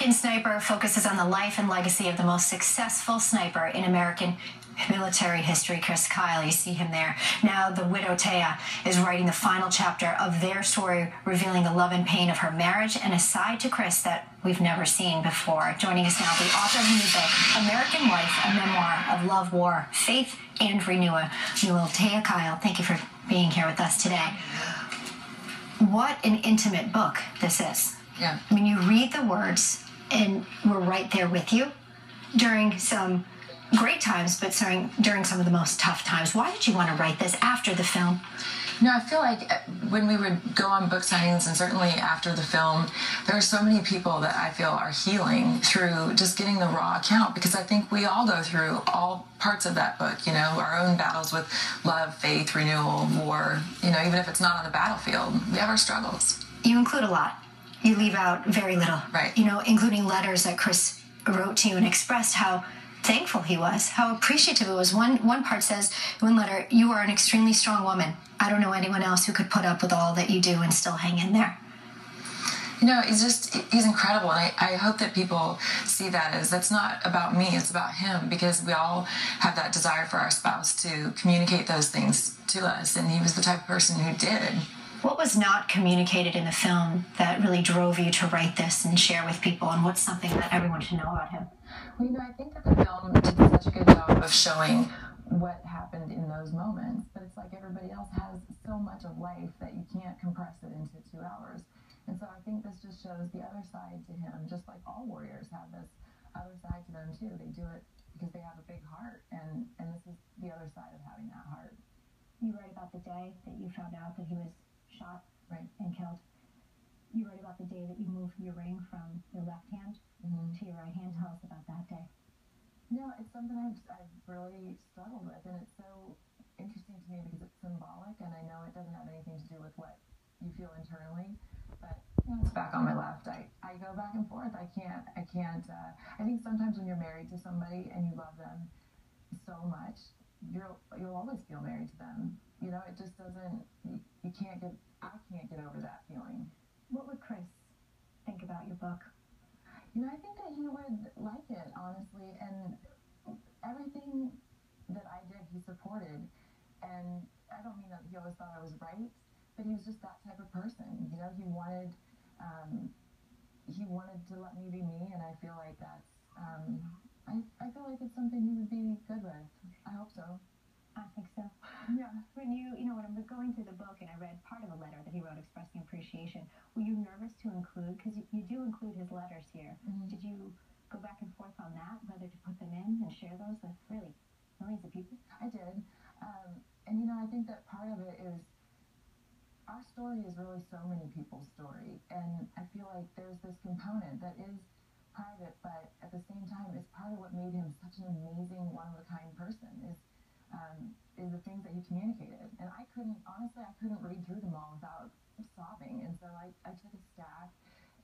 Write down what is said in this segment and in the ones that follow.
American Sniper focuses on the life and legacy of the most successful sniper in American military history, Chris Kyle. You see him there. Now the widow Taya is writing the final chapter of their story, revealing the love and pain of her marriage and a side to Chris that we've never seen before. Joining us now, the author of the new book, American Wife, a memoir of love, war, faith, and renewal. Taya Kyle, thank you for being here with us today. What an intimate book this is. Yeah. I mean, you read the words, and we're right there with you during some great times, but during some of the most tough times. Why did you want to write this after the film? No, I feel like when we would go on book signings, and certainly after the film, there are so many people that I feel are healing through just getting the raw account, because I think we all go through all parts of that book, you know, our own battles with love, faith, renewal, war, you know, even if it's not on the battlefield, we have our struggles. You include a lot. You leave out very little. Right. You know, including letters that Chris wrote to you and expressed how thankful he was, how appreciative it was. One part says, one letter, "You are an extremely strong woman. I don't know anyone else who could put up with all that you do and still hang in there." You know, he's incredible. And I hope that people see that as, that's not about me, it's about him, because we all have that desire for our spouse to communicate those things to us. And he was the type of person who did. What was not communicated in the film that really drove you to write this and share with people? And what's something that everyone should know about him? Well, you know, I think that the film did such a good job of showing what happened in those moments, but it's like everybody else has so much of life that you can't compress it into 2 hours. And so I think this just shows the other side to him, just like all warriors have this other side to them too. They do it because they have a big heart, and this is the other side of having that heart. You write about the day that you found out that he was shot, right, and killed. You write about the day that you moved your ring from your left hand to your right hand. Tell us about that day. You know, it's something I've really struggled with, and it's so interesting to me because it's symbolic, and I know it doesn't have anything to do with what you feel internally, but you know, it's back on my left. I go back and forth. I can't, I think sometimes when you're married to somebody and you love them so much, you'll always feel married to them. You know, it just doesn't, I can't get over that feeling. What would Chris think about your book? You know, I think that he would like it, honestly, and everything that I did, he supported. And I don't mean that he always thought I was right, but he was just that type of person. You know, he wanted to let me be me, and I feel like that's, I feel like it's something he would be good with. I hope so. I think so. Yeah. When when I'm going through the book and I read part of a letter that he wrote expressing appreciation, were you nervous to include, because you do include his letters here, did you go back and forth on that, whether to put them in and share those with really millions of people? I did. And you know, I think that part of it is, our story is really so many people's story, and I feel like there's this component that is private, but at the same time, it's part of what made him such an amazing, one-of-a-kind person, is the things that he communicated. And I couldn't read through them all without sobbing. And so I took a stack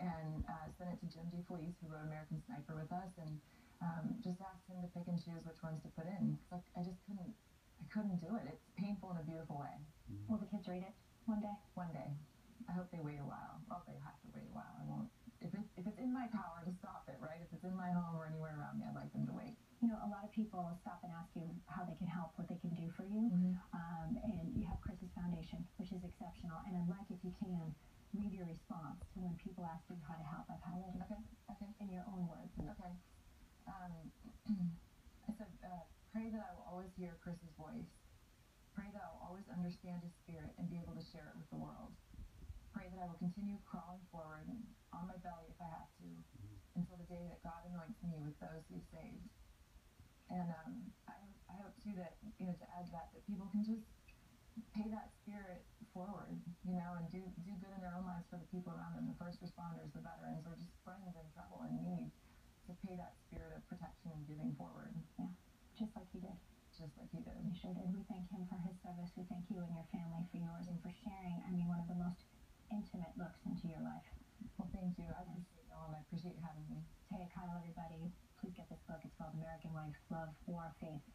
and sent it to Jim D. Felice, who wrote American Sniper with us, and just asked him to pick and choose which ones to put in. Because I just couldn't do it. It's painful in a beautiful way. Will the kids read it one day? One day. I hope they wait a while. Well, they have to wait a while. I won't. If it's in my power to stop it, right? If it's in my home or anywhere around me, I'd like them to wait. You know, a lot of people stop and ask you how they can help, what they can do for you. And you have Chris's Foundation, which is exceptional. And I'd like, if you can, read your response to when people ask you how to help. I've highlighted Okay. in your own words. Okay. I said, pray that I will always hear Chris's voice. Pray that I will always understand his spirit and be able to share it with the world. Pray that I will continue crawling forward on my belly if I have to, until the day that God anoints me with those he's saved. And I hope too that, you know, to add that people can just pay that spirit forward, you know, and do good in their own lives for the people around them, the first responders, the veterans, or just friends in trouble and need, to pay that spirit of protection and giving forward. Yeah, just like he did. Just like he did. He sure did. We thank him for his service. We thank you and your family for yours, and for sharing, I mean, one of the most intimate looks into your life. Well, thank you. I appreciate y'all, and I appreciate you having me. Taya Kyle, everybody, please get this book. It's called American Wife, Love, War, Faith,